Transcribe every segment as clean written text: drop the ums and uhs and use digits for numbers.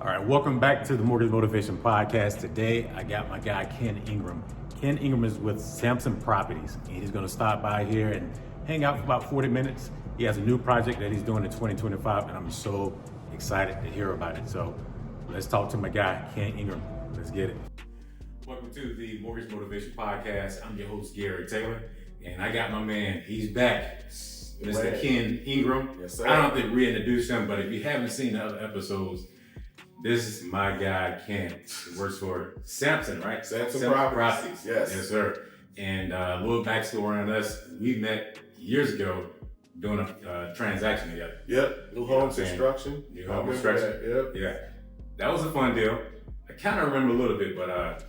All right, welcome back to the Mortgage Motivation Podcast. Today, I got my guy, Ken Engram. Ken Engram is with Samson Properties, and he's gonna stop by here and hang out for about 40 minutes. He has a new project that he's doing in 2025, and I'm so excited to hear about it. So let's talk to my guy, Ken Engram. Let's get it. Welcome to the Mortgage Motivation Podcast. I'm your host, Gary Taylor, and I got my man, he's back, Mr. Ken Engram. Yes, sir. I don't have to reintroduce him, but if you haven't seen the other episodes, this is my guy, Ken. He works for Samson, right? Samson Properties. Yes. Yes, sir. And a little backstory on us. We met years ago doing a transaction together. Yep. New home construction. New home construction. Yep. Yeah. That was a fun deal. I kind of remember a little bit, but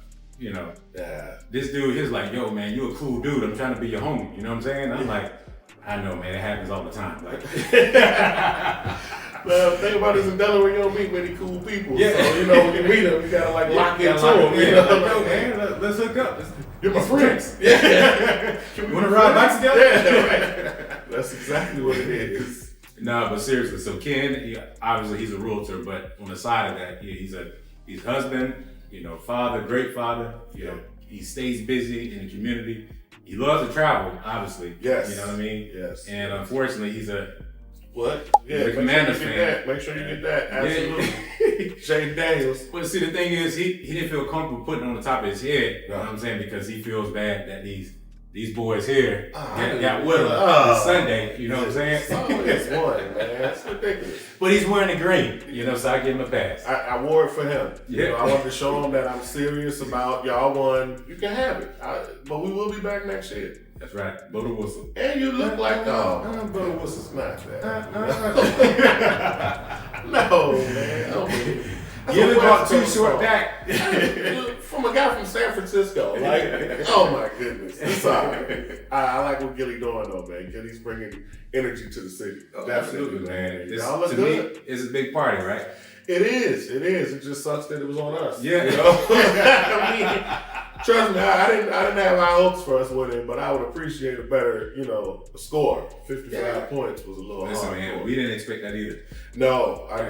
this dude, he's like, yo, man, you a cool dude. I'm trying to be your homie. You know what I'm saying? I'm like, I know, man. It happens all the time. Like, well, the thing about this in Delaware, you don't meet many cool people. Yeah. So, when you meet them, you gotta lock into them. You know? Like, yo, man, let's hook up. You're my friends. Yeah. You want to ride bikes together? Yeah, right. That's exactly what it is. Nah, but seriously, so Ken, obviously he's a realtor, but on the side of that, he's husband, father, great father. He stays busy in the community. He loves to travel, obviously. Yes. You know what I mean? Yes. And unfortunately, he's a what? Yeah, he's a Commanders fan. Make sure you get that. Absolutely. Jaden Daniels. But see, the thing is, he didn't feel comfortable putting it on the top of his head. You know what I'm saying? Because he feels bad that these boys here got with him on Sunday. You know what I'm saying? It's always one, man. That's ridiculous. But he's wearing the green, so I give him a pass. I wore it for him. Yeah. I wanted to show him that I'm serious about y'all won. You can have it. But we will be back next year. That's right. Blow the whistle. And you look like, blow the whistle's not that. No, man. You only brought two short back. From a guy from San Francisco. Like, oh my goodness. It's all right. I like what Gilly's doing though, man. Gilly's bringing energy to the city. Oh, absolutely, man. Y'all look to good. Me, it's a big party, right? It is. It just sucks that it was on us. Yeah. I mean, trust me, I didn't have high hopes for us winning, but I would appreciate a better, score. 55 points was a little hard. Man, we didn't expect that either. No, I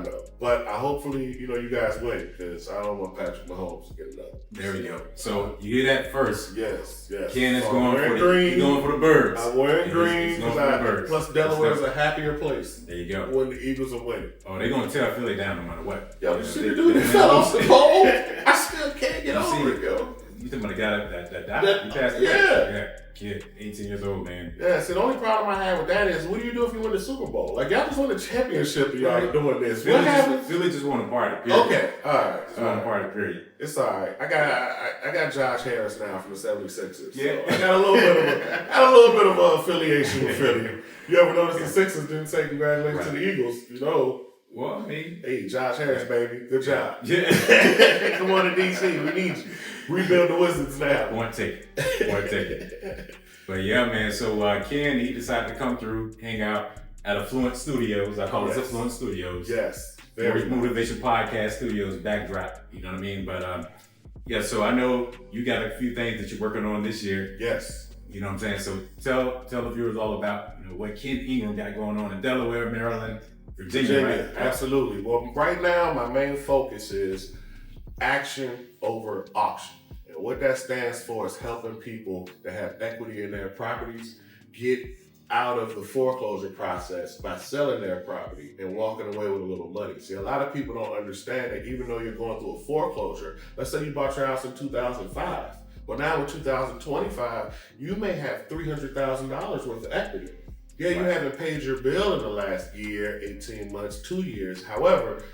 know. But hopefully, you guys win, because I don't want Patrick Mahomes to get it up. There we go. So you hear that first. Yes. Ken is going for the birds. I'm wearing green, plus Delaware's a happier place. There you go. When the Eagles are winning. Oh, they're going to tear Philly down no matter what. Yo, you see the dude that fell off the pole? I still can't get over it, yo. You talking about the guy that died? He passed away? Yeah. Kid, 18 years old, man. Yeah, see, the only problem I have with that is, what do you do if you win the Super Bowl? Like, y'all just won the championship and y'all are doing this. What happens? Philly just won a party, period. Okay, all right. Just won a party, period. It's all right. I got Josh Harris now from the 76ers. Yeah. So I got a little bit of affiliation with Philly. You ever notice the Sixers didn't say congratulations to the Eagles, Well, I mean, hey, Josh Harris, baby. Good job. Yeah. Come on to DC. We need you. Rebuild the Wizards now. One ticket. But yeah, man. So Ken, he decided to come through, hang out at Affluent Studios. I call it Affluent Studios. Yes. Mortgage Motivation Podcast Studios backdrop. You know what I mean? But so I know you got a few things that you're working on this year. Yes. You know what I'm saying? So tell the viewers all about what Ken Engram got going on in Delaware, Maryland, Virginia, right? Absolutely. Well, right now my main focus is action over auction. And what that stands for is helping people that have equity in their properties get out of the foreclosure process by selling their property and walking away with a little money. See, a lot of people don't understand that even though you're going through a foreclosure, let's say you bought your house in 2005. Well, now in 2025, you may have $300,000 worth of equity. Yeah, you haven't paid your bill in the last year, 18 months, 2 years. However,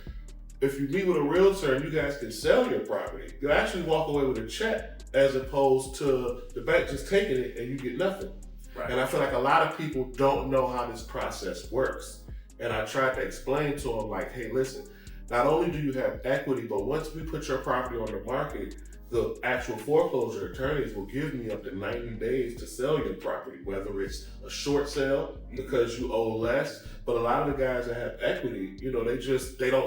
if you meet with a realtor and you guys can sell your property, you'll actually walk away with a check as opposed to the bank just taking it and you get nothing. Right. And I feel like a lot of people don't know how this process works. And I tried to explain to them like, hey, listen, not only do you have equity, but once we put your property on the market, the actual foreclosure attorneys will give me up to 90 days to sell your property, whether it's a short sale because you owe less. But a lot of the guys that have equity, they don't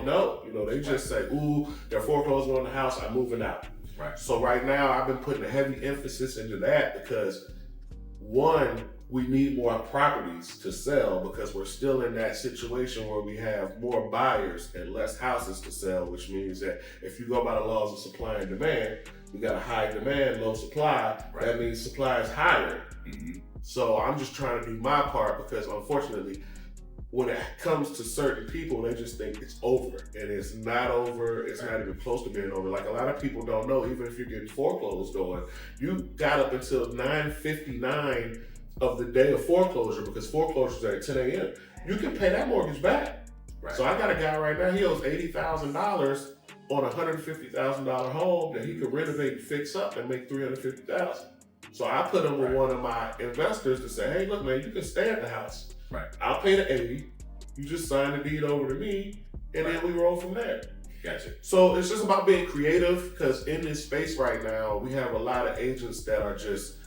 know. They just say, ooh, they're foreclosing on the house, I'm moving out. Right. So right now I've been putting a heavy emphasis into that because one, we need more properties to sell because we're still in that situation where we have more buyers and less houses to sell, which means that if you go by the laws of supply and demand, we got a high demand, low supply. Right. That means supply is higher. Mm-hmm. So I'm just trying to do my part because unfortunately, when it comes to certain people, they just think it's over, and it's not over. It's not even close to being over. Like a lot of people don't know, even if you're getting foreclosed on, you got up until 9:59 of the day of foreclosure because foreclosures are at 10 a.m. You can pay that mortgage back. Right. So I got a guy right now, he owes $80,000 on a $150,000 home that he could renovate and fix up and make $350,000. So I put him with one of my investors to say, hey, look, man, you can stay at the house. Right. I'll pay the 80. You just sign the deed over to me, and then we roll from there. Gotcha. So it's just about being creative because in this space right now, we have a lot of agents that are just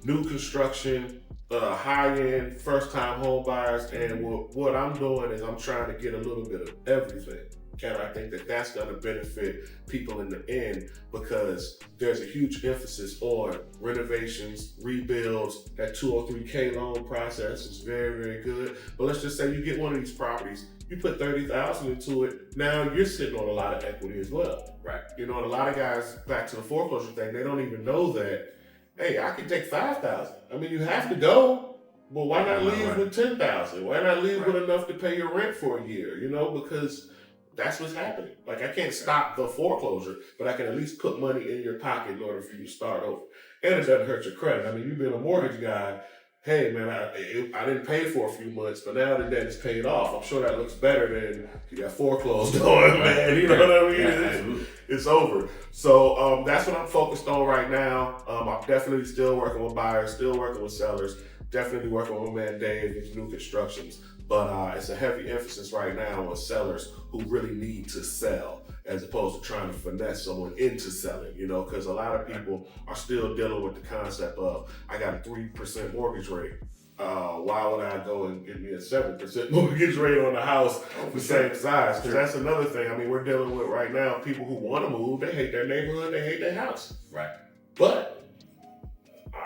new construction, high-end, first-time home buyers, and what I'm doing is I'm trying to get a little bit of everything. And I think that that's going to benefit people in the end because there's a huge emphasis on renovations, rebuilds. That 203K loan process is very, very good. But let's just say you get one of these properties, you put $30,000 into it. Now you're sitting on a lot of equity as well. Right. You know, and a lot of guys, back to the foreclosure thing, they don't even know that, hey, I can take $5,000. I mean, you have to go, but why not leave with $10,000? Why not leave with enough to pay your rent for a year? You know, because that's what's happening. Like, I can't stop the foreclosure, but I can at least put money in your pocket in order for you to start over. And it doesn't hurt your credit. I mean, you've been a mortgage guy. Hey, man, I didn't pay for a few months, but now the debt is paid off. I'm sure that looks better than you got foreclosed on, man. You know what I mean? Yeah, it's over. So that's what I'm focused on right now. I'm definitely still working with buyers, still working with sellers, definitely working with my man Dave with new constructions. But it's a heavy emphasis right now on sellers who really need to sell as opposed to trying to finesse someone into selling, you know, because a lot of people are still dealing with the concept of, I got a 3% mortgage rate. Why would I go and get me a 7% mortgage rate on the house the same size? Because that's another thing. I mean, we're dealing with right now people who want to move, they hate their neighborhood, they hate their house. Right. But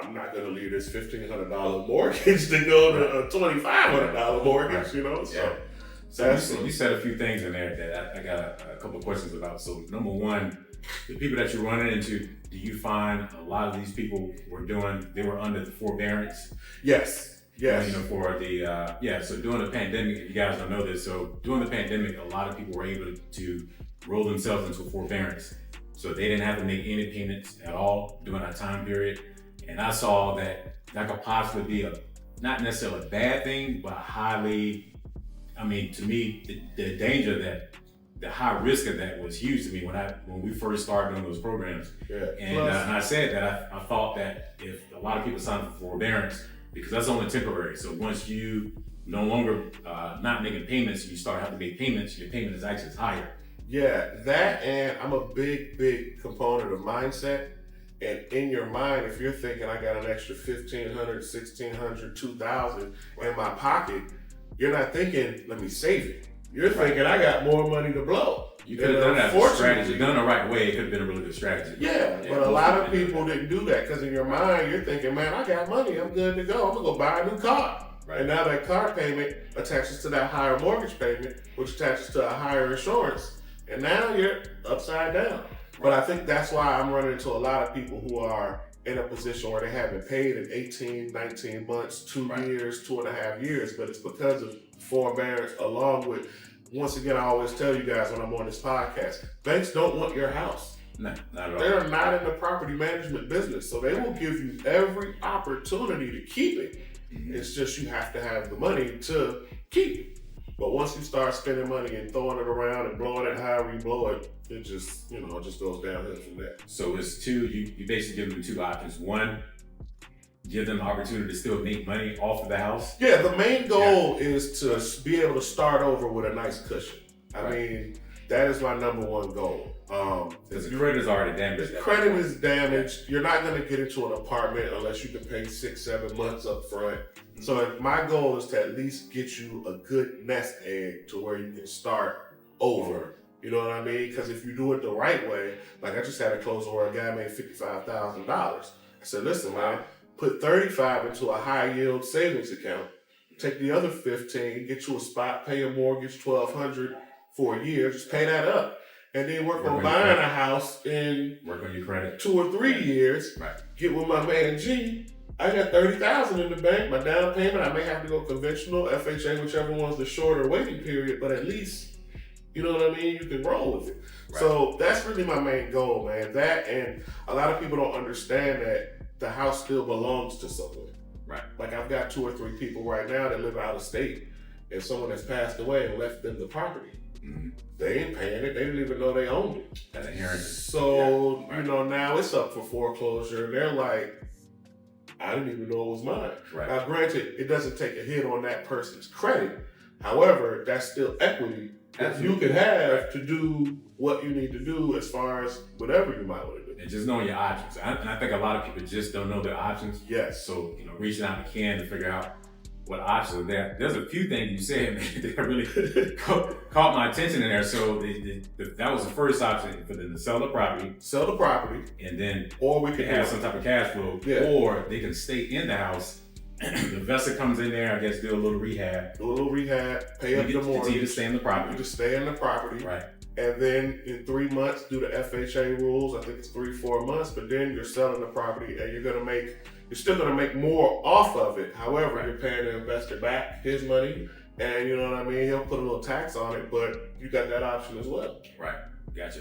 I'm not going to leave this $1,500 mortgage to go to a $2,500 mortgage, you know? So you said a few things in there that I got a couple of questions about. So number one, the people that you're running into, do you find a lot of these people they were under the forbearance? Yes. Yes. You know, for the, so during the pandemic, if you guys don't know this, so during the pandemic, a lot of people were able to roll themselves into forbearance. So they didn't have to make any payments at all during that time period. And I saw that could possibly be not necessarily a bad thing, but highly, I mean, to me, the danger that, the high risk of that was huge to me when we first started doing those programs. Yeah. And I said that I thought that if a lot of people sign up for forbearance, because that's only temporary. So once you no longer not making payments, you start having to make payments, your payment is actually higher. Yeah, that, and I'm a big component of mindset. And in your mind, if you're thinking I got an extra $1,500, $1,600, $2,000 in my pocket, you're not thinking, let me save it. You're thinking I got more money to blow. You could have done that for strategy. Done the right way, it could have been a really good strategy. Yeah, but a lot of people didn't do that because in your mind, you're thinking, man, I got money, I'm good to go. I'm gonna go buy a new car. Right. And now that car payment attaches to that higher mortgage payment, which attaches to a higher insurance. And now you're upside down. But I think that's why I'm running into a lot of people who are in a position where they haven't paid in 18, 19 months, 2 years, 2.5 years, but it's because of forbearance along with, once again, I always tell you guys when I'm on this podcast, banks don't want your house. No, not at all. They're not in the property management business, so they will give you every opportunity to keep it. Mm-hmm. It's just you have to have the money to keep it. But once you start spending money and throwing it around and blowing it however you blow it, it just, it just goes downhill from there. So it's two, you basically give them two options. One, give them the opportunity to still make money off of the house. Yeah, the main goal is to be able to start over with a nice cushion. I mean, that is my number one goal. Because the credit is already damaged. The credit is damaged. You're not going to get into an apartment unless you can pay 6-7 months up front. So my goal is to at least get you a good nest egg to where you can start over. You know what I mean? Because if you do it the right way, like I just had a closing where a guy made $55,000. I said, listen, man, put 35 into a high yield savings account, take the other 15, get you a spot, pay a mortgage, $1,200 for a year, just pay that up. And then work on buying a house in work on your credit 2 or 3 years. Right. Get with my man G. I got $30,000 in the bank. My down payment, I may have to go conventional, FHA, whichever one's the shorter waiting period, but at least, you know what I mean? You can roll with it. Right. So that's really my main goal, man. That, and a lot of people don't understand that the house still belongs to someone. Right. Like I've got 2 or 3 people right now that live out of state, and someone has passed away and left them the property. Mm-hmm. They ain't paying it. They didn't even know they owned it. That inheritance. So, yeah. Right. You know, now it's up for foreclosure. And they're like, I didn't even know it was mine. Right. Now, granted, it doesn't take a hit on that person's credit. However, that's still equity that you can have to do what you need to do as far as whatever you might want to do. And just knowing your options. And I think a lot of people just don't know their options. Yes. So, you know, reaching out to Ken to figure out what options are there. There's a few things you said, man, that really caught my attention in there. So that was the first option for them to sell the property. Sell the property. And then or we could have some type of cash flow. Yeah. Or they can stay in the house. The investor comes in there, I guess, do a little rehab. Do a little rehab, pay up the mortgage. Continue to stay in the property. You just stay in the property. Right. And then in 3 months, do the FHA rules. I think it's 3-4 months, but then you're selling the property and you're still gonna make more off of it. However, You're paying the investor back his money, and you know what I mean? He'll put a little tax on it, but you got that option as well. Right, gotcha.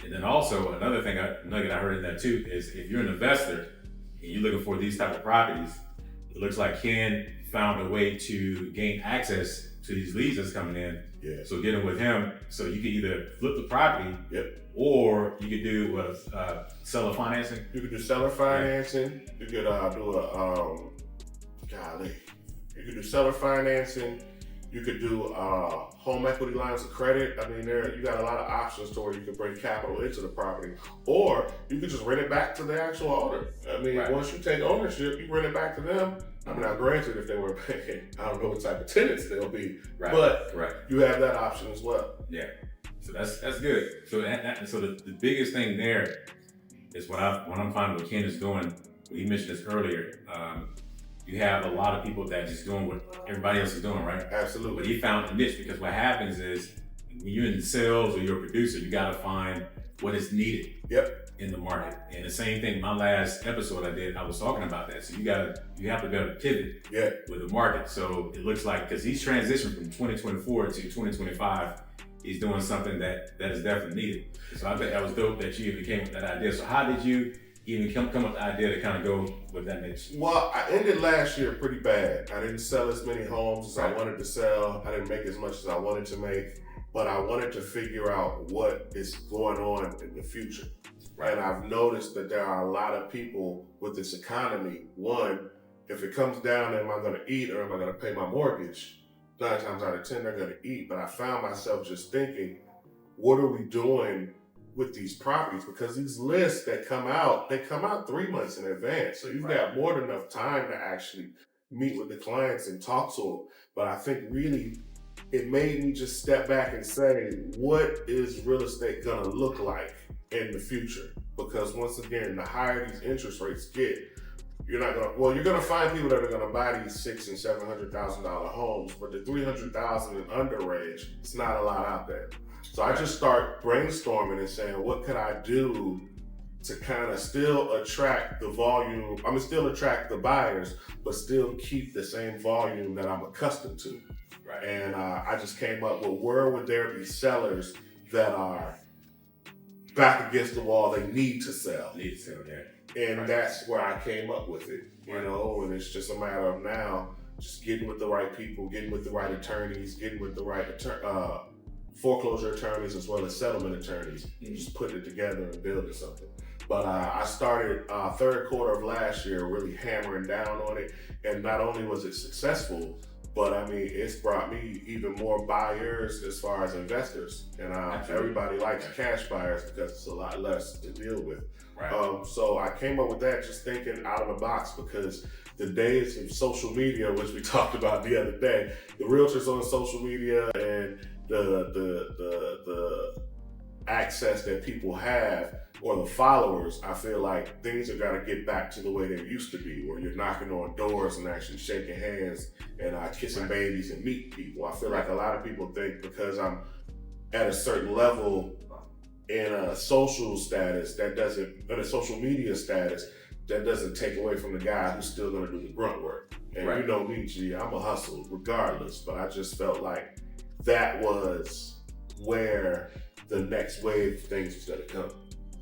And then also another thing, nugget I heard in that too, is if you're an investor and you're looking for these type of properties, it looks like Ken found a way to gain access to these leads that's coming in. Yeah. So getting with him, so you can either flip the property, yep, or you could do seller financing. You could do seller financing. You could You could do seller financing. You could do home equity lines of credit. I mean, you got a lot of options to where you can bring capital into the property, or you could just rent it back to the actual owner. I mean, once you take ownership, you rent it back to them. I mean, now granted, if they were paying, I don't know what type of tenants they'll be, but you have that option as well. Yeah, so that's good. So so the biggest thing there is what I'm finding what Ken is doing. He mentioned this earlier. You have a lot of people that just doing what everybody else is doing, right? Absolutely. But he found a niche, because what happens is when you're in sales or you're a producer, you got to find what is needed. Yep. In the market. And the same thing, my last episode I was talking about that. So you have to be able to pivot with the market. So it looks like, because he's transitioned from 2024 to 2025, he's doing something that is definitely needed. So I think that was dope that you even came with that idea. So how did you even come up with the idea to kind of go with that niche? Well, I ended last year pretty bad. I didn't sell as many homes as I wanted to sell. I didn't make as much as I wanted to make, but I wanted to figure out what is going on in the future. And I've noticed that there are a lot of people with this economy. One, if it comes down to am I going to eat or am I going to pay my mortgage, 9 times out of 10 they're going to eat. But I found myself just thinking, what are we doing with these properties? Because these lists that come out, they come out 3 months in advance. So you've got more than enough time to actually meet with the clients and talk to them. But I think really it made me just step back and say, what is real estate going to look like in the future? Because once again, the higher these interest rates get, you're going to find people that are going to buy these $600,000 and $700,000 homes, but the $300,000 and under range, it's not a lot out there. So I just start brainstorming and saying, what could I do to kind of still attract the volume? I'm mean, still attract the buyers, but still keep the same volume that I'm accustomed to. Right. And I just came up with, where would there be sellers that are back against the wall, they need to sell. And that's where I came up with it, you know, and it's just a matter of now just getting with the right people, getting with the right attorneys, getting with the right foreclosure attorneys as well as settlement attorneys, and just putting it together and building something. But I started third quarter of last year really hammering down on it, and not only was it successful, but I mean, it's brought me even more buyers as far as investors. And everybody likes cash buyers because it's a lot less to deal with. Right. So I came up with that just thinking out of the box, because the days of social media, which we talked about the other day, the realtors on social media and the access that people have or the followers, I feel like things are gotta get back to the way they used to be, where you're knocking on doors and actually shaking hands and kissing babies and meeting people. I feel like a lot of people think because I'm at a certain level in a social status, in a social media status, that doesn't take away from the guy who's still gonna do the grunt work. And you know me, G, I'm a hustle regardless, but I just felt like that was where the next wave of things was gonna come.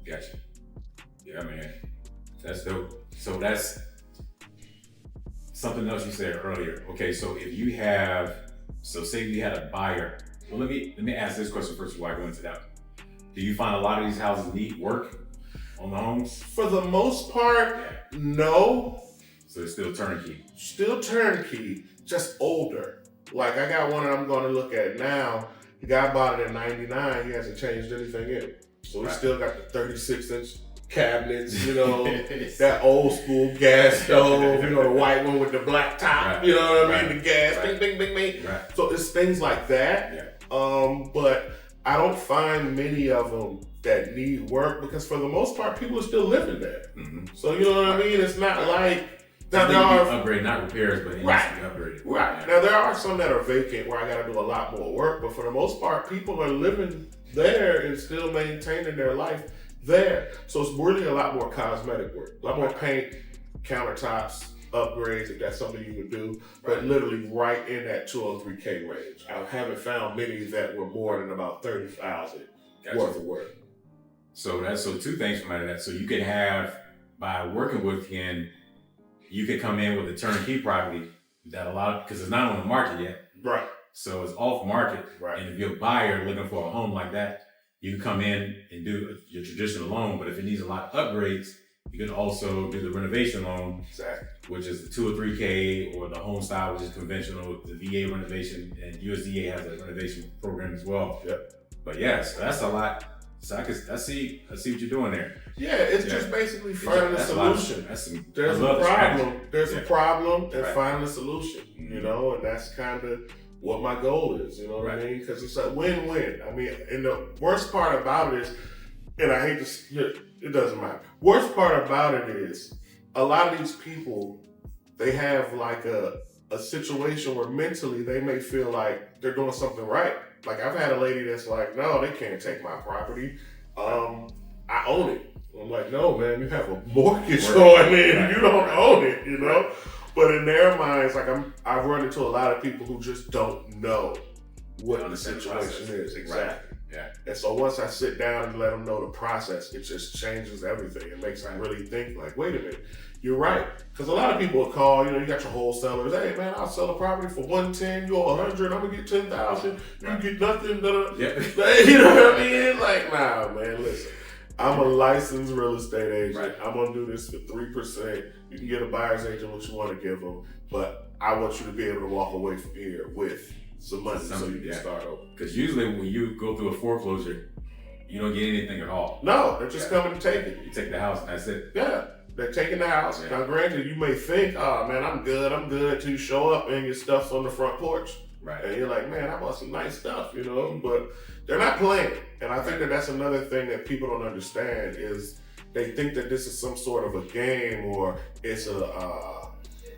Gotcha. Yeah, man. That's dope. So that's something else you said earlier. Okay, so if you say you had a buyer. Well, let me ask this question first before I go into that. Do you find a lot of these houses need work on the homes? For the most part, no. So it's still turnkey. Still turnkey, just older. Like I got one that I'm going to look at now. The guy bought it in '99. He hasn't changed anything in it. So he still got the 36-inch cabinets, you know, that old school gas stove, you know, the white one with the black top, you know what I mean? The gas, bing, bing, bing, bing. So it's things like that. But I don't find many of them that need work because for the most part, people are still living there. So you know what I mean? It's not like, now there are upgrade, not repairs, but it needs to be upgraded. Right. Now there are some that are vacant where I got to do a lot more work, but for the most part, people are living there and still maintaining their life there. So it's really a lot more cosmetic work, a lot more paint, countertops, upgrades if that's something you would do, but literally right in that 203K range. I haven't found many that were more than about 30,000 worth of work. So two things from out of that. So you could have, by working with Ken, you could come in with a turnkey property that because it's not on the market yet. Right. So it's off market. Right. And if you're a buyer looking for a home like that, you can come in and do your traditional loan. But if it needs a lot of upgrades, you can also do the renovation loan, which is the 2 or 3K, or the home style, which is conventional, the VA renovation, and USDA has a renovation program as well. But so that's a lot. So I see what you're doing there. Yeah, it's just basically finding a solution. There's a problem and finding a solution, you know, and that's kind of what my goal is, you know what I mean? Because it's a win-win. I mean, and the worst part about it is, and I hate to, it doesn't matter. Worst part about it is, a lot of these people, they have like a situation where mentally they may feel like they're doing something right. Like I've had a lady that's like, no, they can't take my property. I own it. I'm like, no, man, you have a mortgage on it. You don't own it, you know? But in their minds, like I've run into a lot of people who just don't know what the situation is. Exactly. And so once I sit down and let them know the process, it just changes everything. It makes them really think like, wait a minute, you're right. Because a lot of people will call, you know, you got your wholesalers, hey man, I'll sell a property for 110, you owe 100, I'm gonna get 10,000, you get nothing. You know what I mean? Like, nah, man, listen. I'm a licensed real estate agent. I'm gonna do this for 3%. You can get a buyer's agent what you want to give them, but I want you to be able to walk away from here with some money so you can start over. Because usually when you go through a foreclosure, you don't get anything at all. No, they're just coming to take it. You take the house and that's it. Yeah, they're taking the house. Now granted, you may think, oh man, I'm good, till you show up and your stuff's on the front porch. And you're like, man, I bought some nice stuff, you know, but they're not playing. And I think that that's another thing that people don't understand is they think that this is some sort of a game or it's a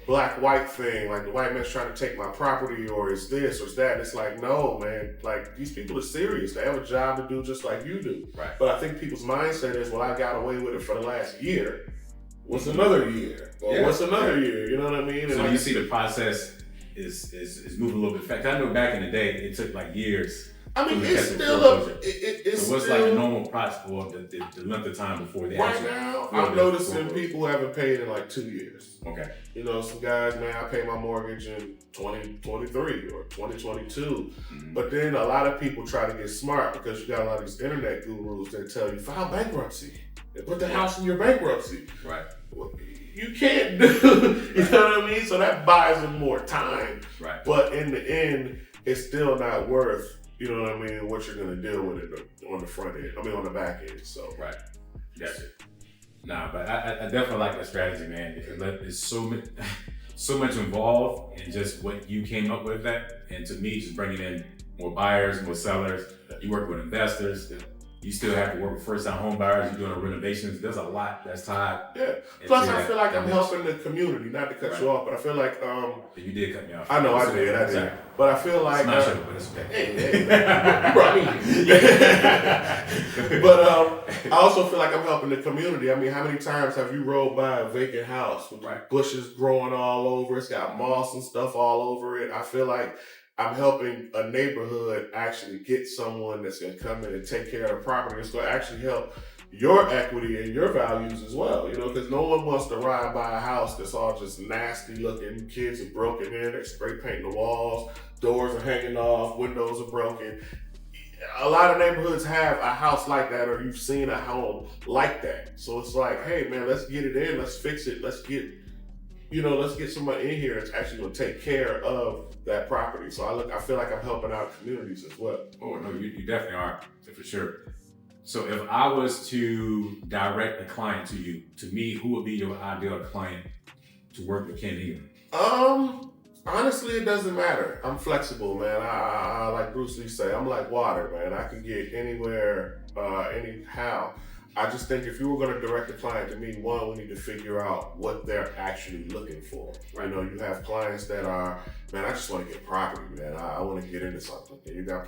black-white thing, like the white man's trying to take my property or it's this or it's that. It's like, no, man, like these people are serious. They have a job to do just like you do. But I think people's mindset is, well, I got away with it for the last year. What's another year? Or what's another year? You know what I mean? So you see the process is moving a little bit fast. I know back in the day, it took like years. I mean, it's still so what's like the normal process or the length of time before they right now, I'm noticing people haven't paid in like 2 years. You know, some guys, man, I pay my mortgage in 2023 or 2022. But then a lot of people try to get smart because you got a lot of these internet gurus that tell you, file bankruptcy and put the house in your bankruptcy. Well, you can't do, you know what I mean? So that buys them more time. But in the end, it's still not worth, you know what I mean, what you're gonna deal with it on the front end. I mean, on the back end. So Gotcha. Nah, but I definitely like that strategy, man, because there's so much involved in just what you came up with that, and to me, just bringing in more buyers, more sellers. You work with investors. you still have to work with first-time home buyers. You're doing renovations. There's a lot that's tied. Yeah. Plus, I feel like I'm helping the community. Not to cut you off, but I feel like you did cut me off. I know I did. Sorry. But I feel like it's not sure, but it's okay. Hey, you brought me. But I also feel like I'm helping the community. I mean, how many times have you rolled by a vacant house with bushes growing all over? It's got moss and stuff all over it. I feel like I'm helping a neighborhood actually get someone that's going to come in and take care of the property. It's going to actually help your equity and your values as well, you know, because no one wants to ride by a house that's all just nasty looking. Kids are broken in, they're spray painting the walls, doors are hanging off, windows are broken. A lot of neighborhoods have a house like that, or you've seen a home like that. So it's like, hey man, let's get it in, let's fix it, let's get somebody in here that's actually going to take care of that property. So I feel like I'm helping out communities as well. Oh no, you definitely are, for sure. So if I was to direct a client to you, to me, who would be your ideal client to work with Ken Engram? Honestly, it doesn't matter. I'm flexible, man. I like Bruce Lee say, I'm like water, man. I can get anywhere, anyhow. I just think if you were going to direct a client to me, one, we need to figure out what they're actually looking for. You know, you have clients that are, man, I just want to get property, man. I want to get into something. And you got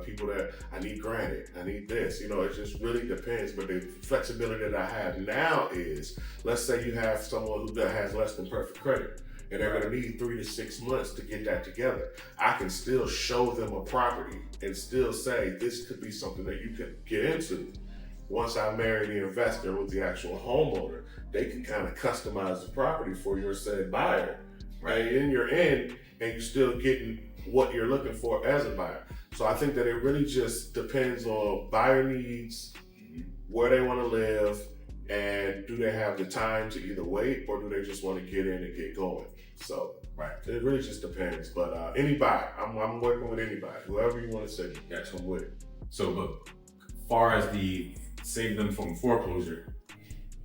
people that, I need granite, I need this. You know, it just really depends. But the flexibility that I have now is, let's say you have someone who has less than perfect credit, and they're going to need 3 to 6 months to get that together. I can still show them a property and still say, this could be something that you can get into. Once I marry the investor with the actual homeowner, they can kind of customize the property for your said buyer. Right? And then you're in, and you're still getting what you're looking for as a buyer. So I think that it really just depends on buyer needs, where they want to live, and do they have the time to either wait, or do they just want to get in and get going? So it really just depends. But anybody, I'm working with anybody, whoever you want to say, I'm with it. So, but far as the save them from foreclosure,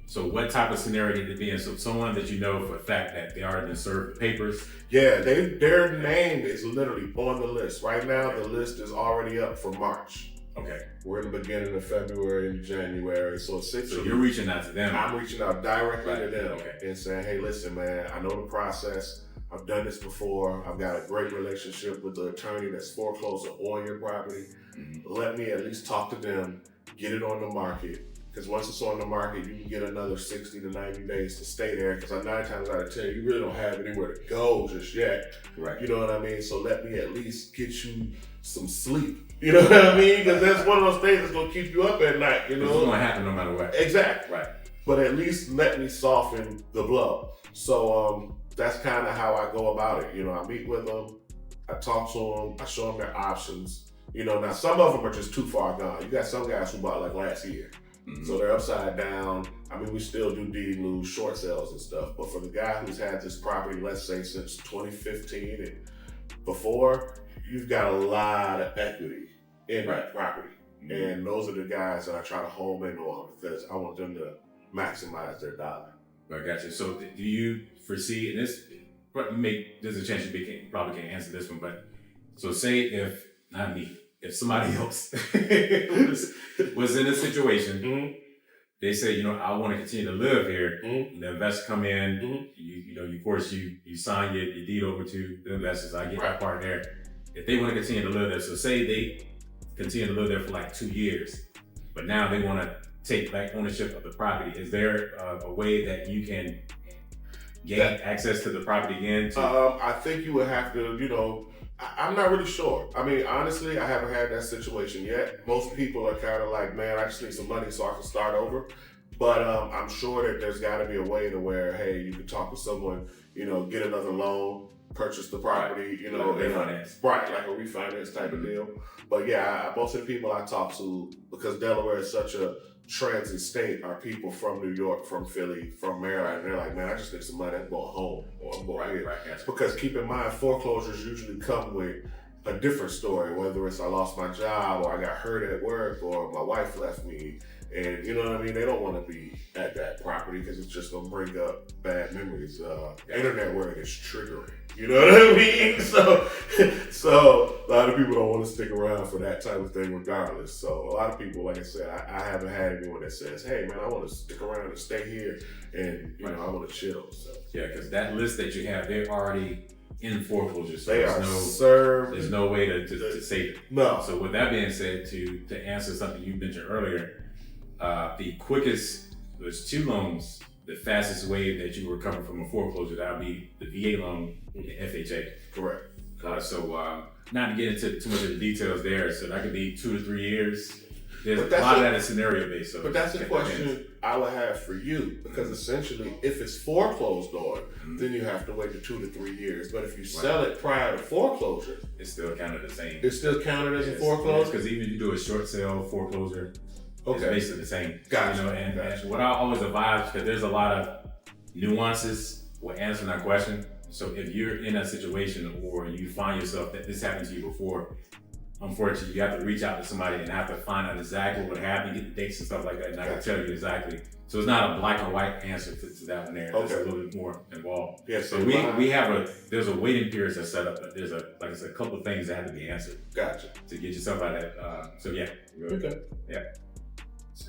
so what type of scenario did it be in? So someone that you know for a fact that they already been served the papers? Yeah, their name is literally on the list. Right now, the list is already up for March. Okay. We're in the beginning of February and January. So you're reaching out to them? I'm reaching out directly to them and saying, hey, listen, man, I know the process. I've done this before. I've got a great relationship with the attorney that's foreclosing on your property. Mm-hmm. Let me at least talk to them, get it on the market. Because once it's on the market, you can get another 60 to 90 days to stay there. Because 9 times out of 10, you really don't have anywhere to go just yet. Right. You know what I mean? So let me at least get you some sleep. You know what I mean? Because that's one of those things that's going to keep you up at night. You know? It's going to happen no matter what. Exactly. Right. But at least let me soften the blow. So that's kind of how I go about it. You know, I meet with them, I talk to them, I show them their options. You know, now some of them are just too far gone. You got some guys who bought like last year. Mm-hmm. So they're upside down. I mean, we still do deed lose short sales and stuff. But for the guy who's had this property, let's say since 2015 and before, you've got a lot of equity in that property. Mm-hmm. And those are the guys that I try to home in on because I want them to maximize their dollar. I got you. So do you foresee, and there's a chance you probably can't answer this one, but so say if somebody else was in a situation, mm-hmm. they say, you know, I want to continue to live here. Mm-hmm. The investors come in, mm-hmm. Of course you sign your deed over to the investors. I get that part there. If they want to continue to live there, so say they continue to live there for like 2 years, but now they want to take back ownership of the property. Is there a way that you can gain access to the property again? I think you would have to, I'm not really sure. I mean, honestly, I haven't had that situation yet. Most people are kind of like, man, I just need some money so I can start over. But I'm sure that there's got to be a way to where, hey, you can talk with someone, get another loan, purchase the property, like refinance. Right, like a refinance type of deal. But yeah, most of the people I talk to, because Delaware is such a transit state, are people from New York, from Philly, from Maryland. And they're like, man, I just need some money. I'm going home or I'm going here. Right. Because keep in mind, foreclosures usually come with a different story, whether it's I lost my job or I got hurt at work or my wife left me. And you know what I mean? They don't want to be at that property because it's just going to bring up bad memories. Internet word is triggering. You know what I mean? So a lot of people don't want to stick around for that type of thing regardless. So a lot of people, like I said, I haven't had anyone that says, hey man, I want to stick around and stay here and you know, I want to chill. So yeah, because that list that you have, they're already in foreclosure. So they are served. There's no way to save it. No. So with that being said, to answer something you mentioned earlier, the quickest, there's 2 loans. The fastest way that you recover from a foreclosure, that would be the VA loan and the FHA. Correct. So not to get into too much of the details there, so that could be 2 to 3 years. There's a lot of that is scenario based. So but that's the question I would have for you, because essentially, if it's foreclosed on, then you have to wait the 2 to 3 years. But if you sell it prior to foreclosure, it's still counted the same. It's still counted as a foreclosure? Because even if you do a short sale foreclosure, it's basically the same. Gotcha. You know, and what I always advise, because there's a lot of nuances with answering that question. So if you're in that situation or you find yourself that this happened to you before, unfortunately, you have to reach out to somebody and have to find out exactly what happened, get the dates and stuff like that, and I can tell you exactly. So it's not a black and white answer to that one there. There's a little bit more involved. Yeah, so we have there's a waiting period that's set up, but there's like I said, a couple of things that have to be answered. Gotcha. To get yourself out of that. So yeah. Okay. Yeah.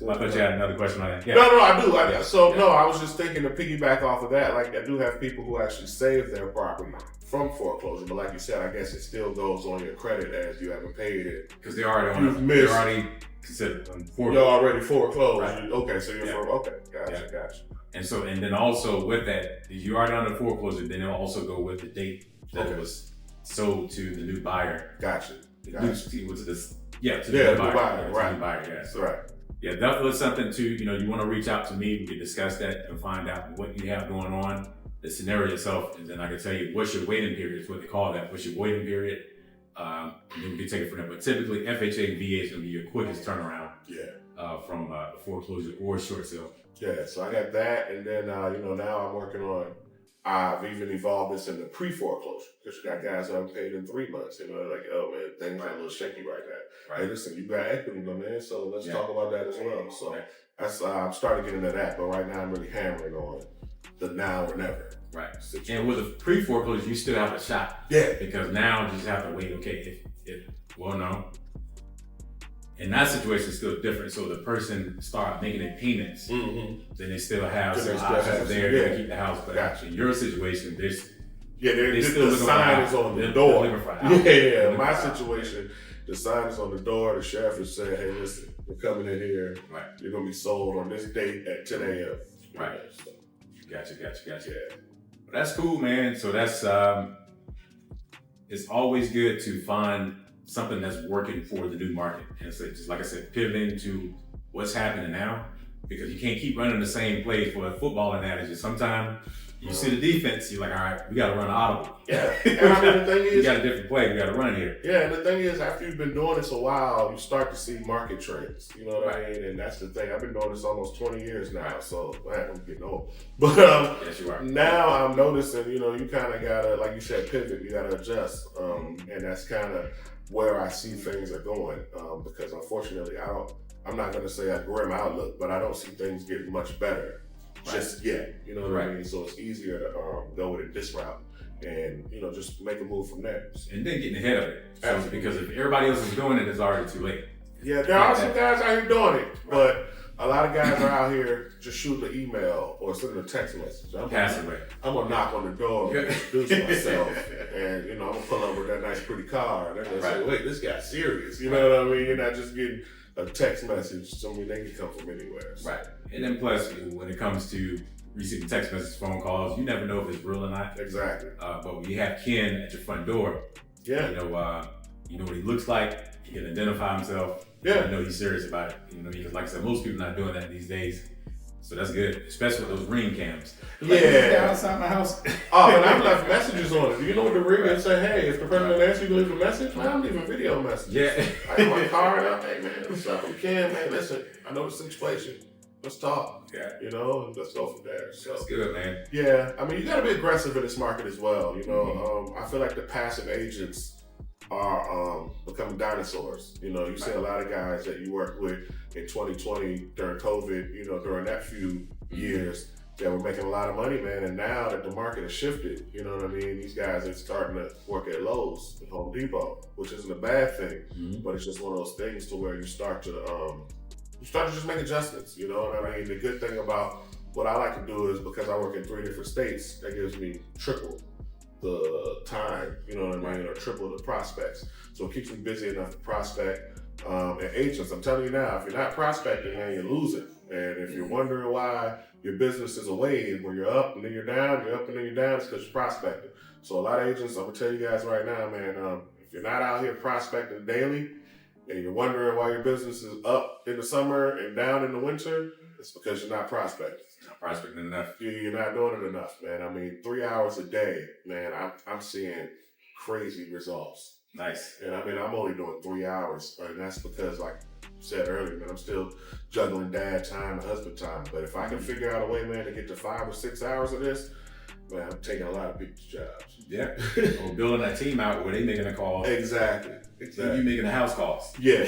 I thought you had another question on that. Yeah. No, I do. I was just thinking to piggyback off of that. Like, I do have people who actually save their property from foreclosure, but like you said, I guess it still goes on your credit as you haven't paid it because they're already considered foreclosed. You're already foreclosed. Right. Okay, so you're okay. Gotcha. And then also with that, if you already on the foreclosure, then it'll also go with the date that it was sold to the new buyer. Gotcha. To the new buyer. Right. New buyer. Yeah. So, right. Yeah, definitely something to, you want to reach out to me. We can discuss that and find out what you have going on, the scenario itself, and then I can tell you what's your waiting period is what they call that. What's your waiting period? And then we can take it from there. But typically, FHA and VA is going to be your quickest turnaround from foreclosure or short sale. Yeah, so I got that, and then, now I'm working on, I've even evolved this into pre-foreclosure, because you got guys who haven't paid in 3 months, like, oh man, things are a little shaky right now. Hey, listen, you got equity, my man, so let's talk about that as well. So that's, I'm starting to get into that, but right now I'm really hammering on the now or never. Right. And with a pre-foreclosure, you still have a shot. Yeah. Because now you just have to wait, in that situation, it's still different. So the person start making their payments, then they still have some options there to keep the house. But in your situation, the sign is on the door. My situation, the sign is on the door. The sheriff is saying, hey, listen, we're coming in here. Right. You're going to be sold on this date at 10 a.m. Right. So. Gotcha. Yeah. But that's cool, man. So that's, it's always good to find something that's working for the new market. And so just like I said, pivoting to what's happening now, because you can't keep running the same play for a football analogy. Sometimes you see the defense, you're like, all right, we got to run an audible. Yeah. And the thing is, you got a different play, we got to run here. Yeah, and the thing is, after you've been doing this a while, you start to see market trends. You know what I mean? And that's the thing. I've been doing this almost 20 years now, so I'm getting old. But yes, you are. Now I'm noticing, you kind of got to, like you said, pivot. You got to adjust. And that's kind of where I see things are going. Because unfortunately, I'm not going to say a grim outlook, but I don't see things getting much better just yet. You know what I mean? So it's easier to go with it this route and, just make a move from there. And then getting ahead of it. So, because if everybody else is doing it, it's already too late. Yeah, there are some guys out here doing it, but a lot of guys are out here just shooting an email or sending a text message. I'm gonna knock on the door and introduce myself, and I'm gonna pull up with that nice pretty car, and they're gonna say, "Wait, this guy's serious." You know what I mean? You're not just getting a text message. They can come from anywhere. So. Right. And then plus, when it comes to receiving text messages, phone calls, you never know if it's real or not. Exactly. But when you have Ken at your front door, you know what he looks like. He can identify himself. Yeah. You know he's serious about it. Because like I said, most people are not doing that these days. So that's good, especially with those ring cams. Outside my house. Oh, and I've left messages on it. Do you know what the ring is? Say, hey, if the person doesn't answer you, leave a message. Man, I'm leaving video messages. Yeah. I have my car and I'm, hey man, what's up? Ken, man, listen, I know the situation. Let's talk. Yeah. And let's go from there. So that's good, man. Yeah, I mean, you got to be aggressive in this market as well. I feel like the passive agents are becoming dinosaurs. You know, you see a lot of guys that you worked with in 2020 during COVID, you know, during that few years that were making a lot of money, man. And now that the market has shifted, you know what I mean? These guys are starting to work at Lowe's and Home Depot, which isn't a bad thing, but it's just one of those things to where you start to just make adjustments, you know what I mean? The good thing about what I like to do is because I work in 3 different states, that gives me triple the time, you know what I mean, or triple the prospects. So it keeps me busy enough to prospect. And agents, I'm telling you now, if you're not prospecting, man, you're losing. And if you're wondering why your business is a wave, where you're up and then you're down, you're up and then you're down, it's because you're prospecting. So a lot of agents, I'm gonna tell you guys right now, man, if you're not out here prospecting daily and you're wondering why your business is up in the summer and down in the winter, it's because you're not prospecting. Not prospecting enough. You're not doing it enough, man. I mean, 3 hours a day, man, I'm seeing crazy results. Nice. And I mean, I'm only doing 3 hours, and that's because, like I said earlier, man, I'm still juggling dad time and husband time. But if I can figure out a way, man, to get to 5 or 6 hours of this, man, I'm taking a lot of people's jobs. Yeah. Or building that team out where they making a call. Exactly. You making the house calls. Yeah,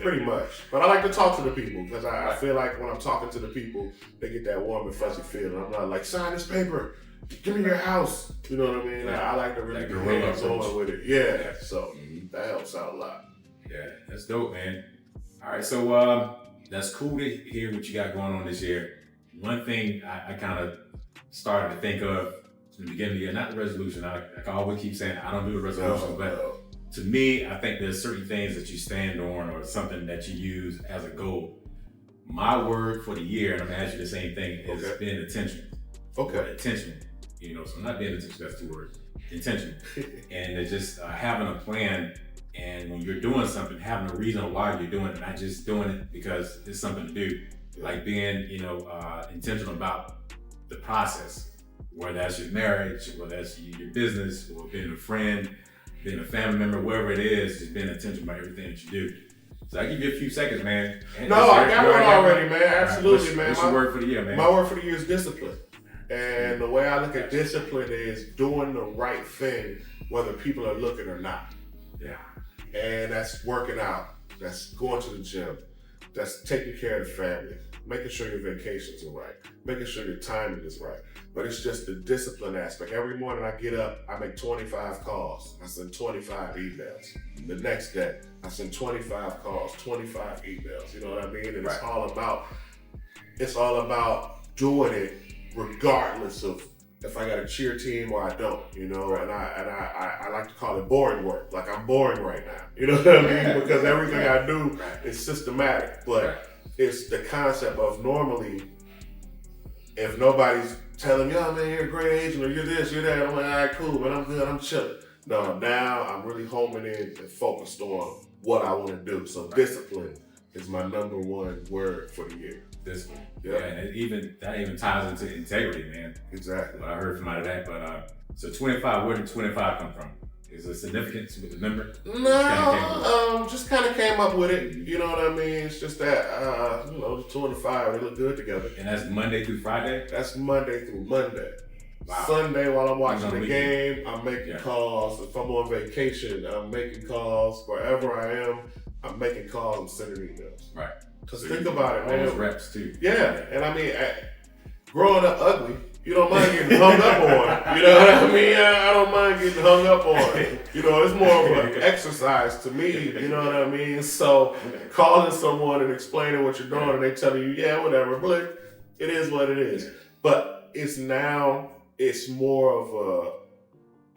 pretty much. But I like to talk to the people because I feel like when I'm talking to the people, they get that warm and fuzzy feeling. I'm not like, sign this paper, give me your house. You know what I mean? I like to really be hands-on with it. Yeah, so that helps out a lot. Yeah, that's dope, man. All right, so that's cool to hear what you got going on this year. One thing I kind of started to think of in the beginning of the year, not the resolution. I always keep saying I don't do the resolution, but to me, I think there's certain things that you stand on or something that you use as a goal. My word for the year, and I'm gonna ask you the same thing, is being intentional. Okay. Intentional. You know, so not being intentional, that's 2 words. Intentional. And it's just having a plan, and when you're doing something, having a reason why you're doing it, not just doing it because it's something to do. Like being, intentional about the process, whether that's your marriage, whether that's your business, or being a friend, being a family member, wherever it is, just being intentional about everything that you do. So I give you a few seconds, man. No, I got one already, man. Absolutely, man. What's your word for the year, man? My word for the year is discipline. And the way I look at discipline is doing the right thing, whether people are looking or not. Yeah. And that's working out. That's going to the gym. That's taking care of the family. Making sure your vacations are right. Making sure your timing is right. But it's just the discipline aspect. Every morning I get up, I make 25 calls. I send 25 emails. The next day, I send 25 calls, 25 emails. You know what I mean? And it's all about doing it regardless of if I got a cheer team or I don't, you know, and I like to call it boring work. Like I'm boring right now. You know what I mean? Because everything I do is systematic. But it's the concept of normally, if nobody's telling me, oh man, you're a great agent, or you're this, you're that, I'm like, all right, cool, man, I'm good, I'm chilling. No, now I'm really homing in and focused on what I want to do. So discipline is my number 1 word for the year. Discipline. Yeah. And that even ties into integrity, man. Exactly. What I heard from out of that. But so 25, where did 25 come from? Is there significance with the number? No, just kind of came up with it. You know what I mean? It's just that, the 2 and the 5, they look good together. And that's Monday through Friday? That's Monday through Monday. Wow. Sunday, while I'm watching the game, I'm making calls. If I'm on vacation, I'm making calls. Wherever I am, I'm making calls and sending emails. Right. Because think about it, man. All those reps too. Yeah, and I mean, growing up ugly, you don't mind getting hung up on. You know what I mean? I don't mind getting hung up on. You know, it's more of an exercise to me. You know what I mean? So calling someone and explaining what you're doing, and they telling you, yeah, whatever, but it is what it is. But it's more of a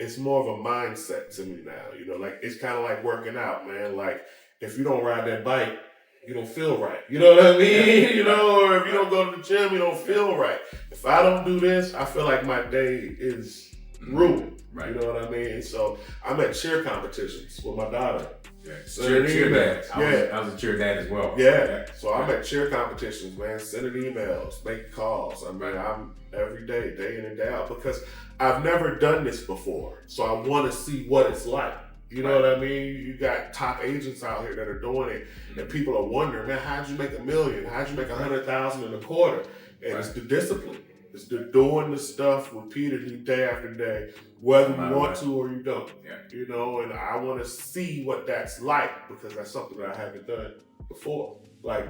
mindset to me now. You know, like it's kind of like working out, man. Like if you don't ride that bike, you don't feel right. You know what I mean? You know, or if you don't go to the gym, you don't feel right. If I don't do this, I feel like my day is ruined. Right. You know what I mean? So I'm at cheer competitions with my daughter. Yeah. Cheer dad. I was a cheer dad as well. Yeah. So I'm at cheer competitions, man, sending emails, making calls. I mean, I'm every day, day in and day out, because I've never done this before. So I want to see what it's like. You know what I mean? You got top agents out here that are doing it, and people are wondering, man, how'd you make $1 million? How'd you make $100,000 in a quarter? And it's the discipline. It's doing the stuff repeatedly day after day, whether you want to or you don't. Yeah. You know, and I want to see what that's like because that's something that I haven't done before. Like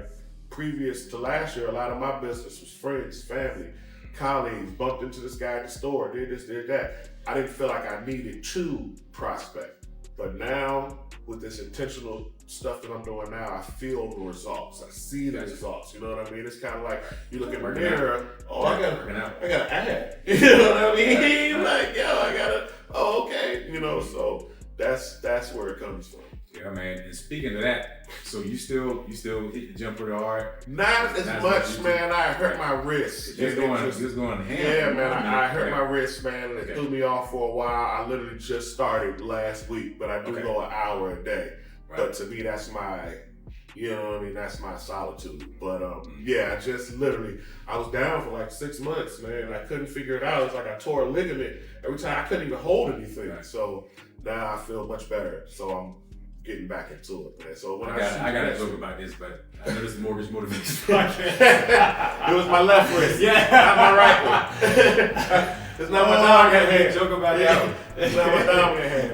previous to last year, a lot of my business was friends, family, colleagues, bumped into this guy at the store, did this, did that. I didn't feel like I needed to prospect. But now, with this intentional stuff that I'm doing now, I feel the results. I see the results. You know what I mean? It's kind of like you look in the mirror. Oh, I got an ad. You know what I mean? Like, okay. You know, so that's where it comes from. Yeah, man. And speaking of that, so you still hit the gym pretty hard? Not as much, man. I hurt my wrist. Just going ham. Yeah, man. I hurt my wrist, man, and it threw me off for a while. I literally just started last week, but I do go an hour a day. Right. But to me, that's my, you know what I mean? That's my solitude. But yeah, just literally, I was down for like 6 months, man. I couldn't figure it out. It's like I tore a ligament every time. I couldn't even hold anything. Right. So now I feel much better. So I'm getting back into it, man. So when I got to joke about this, but I know this is Mortgage Motivation Podcast. It was my left wrist, not my right one. It's not my dominant hand. Joke about that. It's not my dominant hand.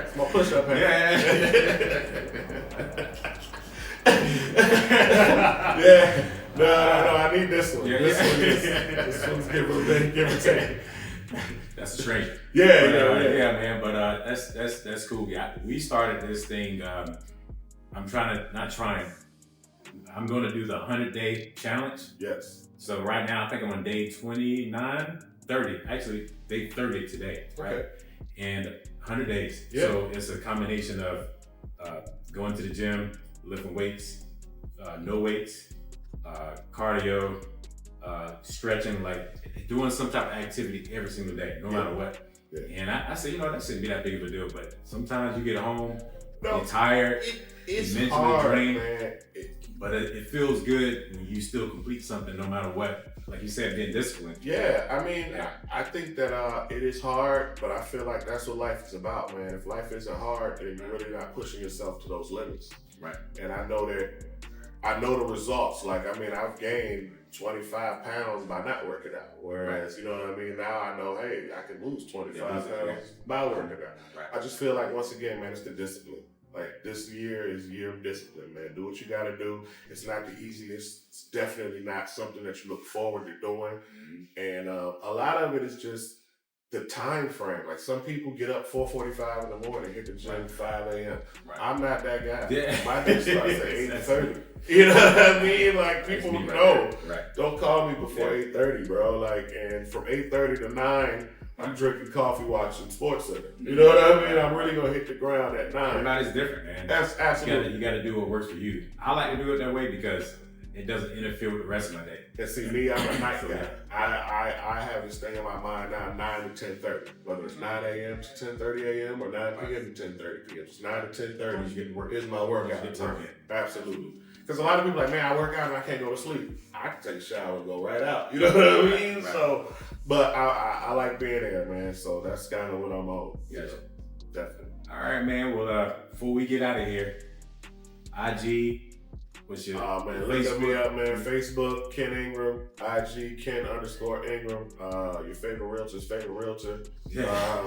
It's my push-up hand. Yeah. No. I need this one. This one's give or take. That's a stranger. Yeah, man. But that's cool. Yeah, we started this thing. I'm going to do the 100-day challenge. Yes. So right now, I think I'm on day 29, 30. Actually, day 30 today. Right. Okay. And 100 days. Yeah. So it's a combination of going to the gym, lifting weights, no weights, cardio, stretching, like doing some type of activity every single day, no matter what. Yeah. And I say, that shouldn't be that big of a deal, but sometimes you get home, you're tired, it's mentally hard, drained, man. but it feels good when you still complete something no matter what. Like you said, being disciplined. Yeah, I mean, I think that it is hard, but I feel like that's what life is about, man. If life isn't hard, then you're really not pushing yourself to those limits. Right. And I know the results. Like, I mean, I've gained 25 pounds by not working out. Whereas, you know what I mean? Now I know, hey, I can lose 25 pounds by working out. Right. I just feel like, once again, man, it's the discipline. Like, this year is year of discipline, man. Do what you gotta do. It's not the easiest. It's definitely not something that you look forward to doing. Mm-hmm. And a lot of it is just the time frame. Like, some people get up 4:45 in the morning, hit the gym 5 a.m. Right. I'm not that guy. Yeah. My day starts at 8:30. You know what I mean? Like, people know. Right. Don't call me before 8:30, bro. Like, and from 8:30 to 9, I'm drinking coffee, watching Sports Center. You know what I mean? I'm really gonna hit the ground at 9. Everybody's different, man. That's absolutely. You gotta do what works for you. I like to do it that way because it doesn't interfere with the rest of my day. And see, me, I'm a night guy. I have this thing in my mind now, 9 to 10:30. Whether it's 9 a.m. to 10:30 a.m. or 9 p.m. to 10:30 p.m. It's 9 to 10:30 is my workout time. Absolutely. Because a lot of people are like, man, I work out and I can't go to sleep. I can take a shower and go right out. You know what I mean? Right. So, but I like being there, man. So that's kind of what I'm on. Yeah, definitely. All right, man. Well, before we get out of here, IG, what's your man, look me up, man. Facebook, Ken Engram. IG, Ken_Engram. Your favorite realtor's favorite realtor. Yeah.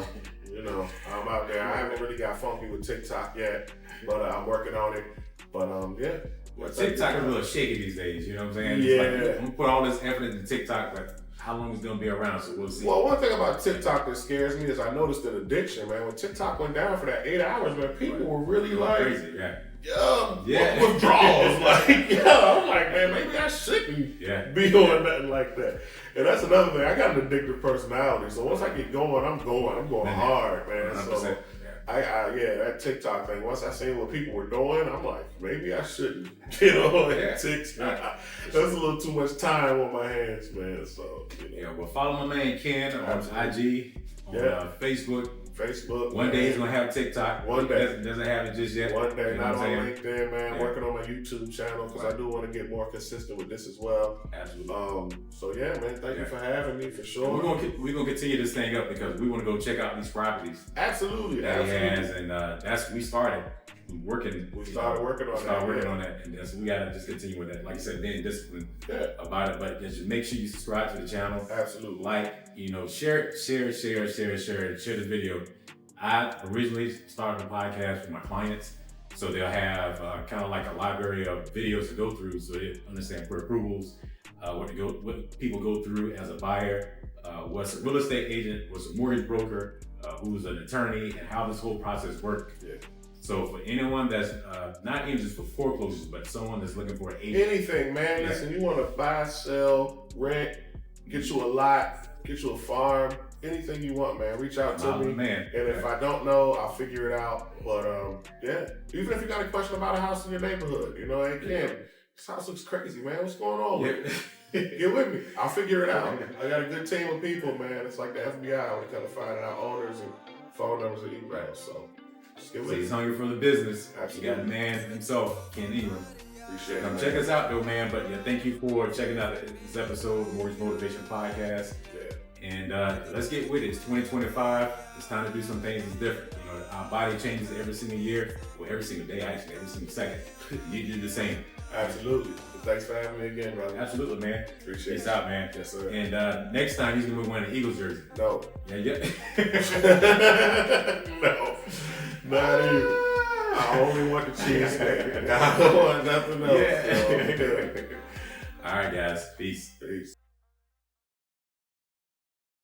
I'm out there. I haven't really got funky with TikTok yet, but I'm working on it. But yeah. Well, TikTok is a little shaky these days, you know what I'm saying? Yeah. Like, I'm gonna put all this effort into TikTok, but how long is it gonna be around? So we'll see. Well, one thing about TikTok that scares me is I noticed an addiction, man. When TikTok went down for that 8 hours, man, people were really like crazy, withdrawals. I'm like, man, maybe I shouldn't be doing nothing like that. And that's another thing. I got an addictive personality, so once I get going, I'm going hard, man. 100%. So that TikTok thing. Once I seen what people were doing, I'm like, maybe I shouldn't. TikTok. That's a little too much time on my hands, man. So well, follow my man Ken on IG, on Facebook. One day he's gonna have TikTok. One day doesn't have it just yet. One day, not on LinkedIn, man. Yeah. Working on my YouTube channel because I do want to get more consistent with this as well. Absolutely. So yeah, man. Thank you for having me for sure. We're gonna continue this thing up because we want to go check out these properties. Absolutely. That he has, and we started. working. We started working on that, and so we gotta just continue with that. Like I said, being disciplined about it. But just make sure you subscribe to the channel. Absolutely. Like, share this video. I originally started a podcast for my clients, so they'll have kind of like a library of videos to go through, so they understand pre-approvals, what people go through as a buyer, what's a real estate agent, what's a mortgage broker, who's an attorney, and how this whole process works. Yeah. So for anyone that's not even just for foreclosures, but someone that's looking for an agent. Anything, man. Yeah. Listen, you want to buy, sell, rent, get you a lot, get you a farm, anything you want, man. Reach out to me. Man. And if I don't know, I'll figure it out. But yeah, even if you got a question about a house in your neighborhood, hey, Ken, this house looks crazy, man. What's going on with it? Get with me. I'll figure it out. I got a good team of people, man. It's like the FBI when it comes to finding out owners and phone numbers and emails. So just get with me. He's hungry for the business. Absolutely. You got a man himself, Ken Engram. Appreciate it. Come man. check us out, though, man. But yeah, thank you for checking out this episode, Mortgage Motivation Podcast. Yeah. And let's get with it. It's 2025. It's time to do some things different. Our body changes every single year, well, every single day, actually, every single second. You do the same. Absolutely. Thanks for having me again, brother. Absolutely, man. Appreciate it. Peace out, man. Yes, sir. And next time, he's going to be wearing an Eagles jersey. No. Yeah. No. Not even. I only want the cheese, man. I don't want nothing else. Yeah. So, All right, guys. Peace. Peace.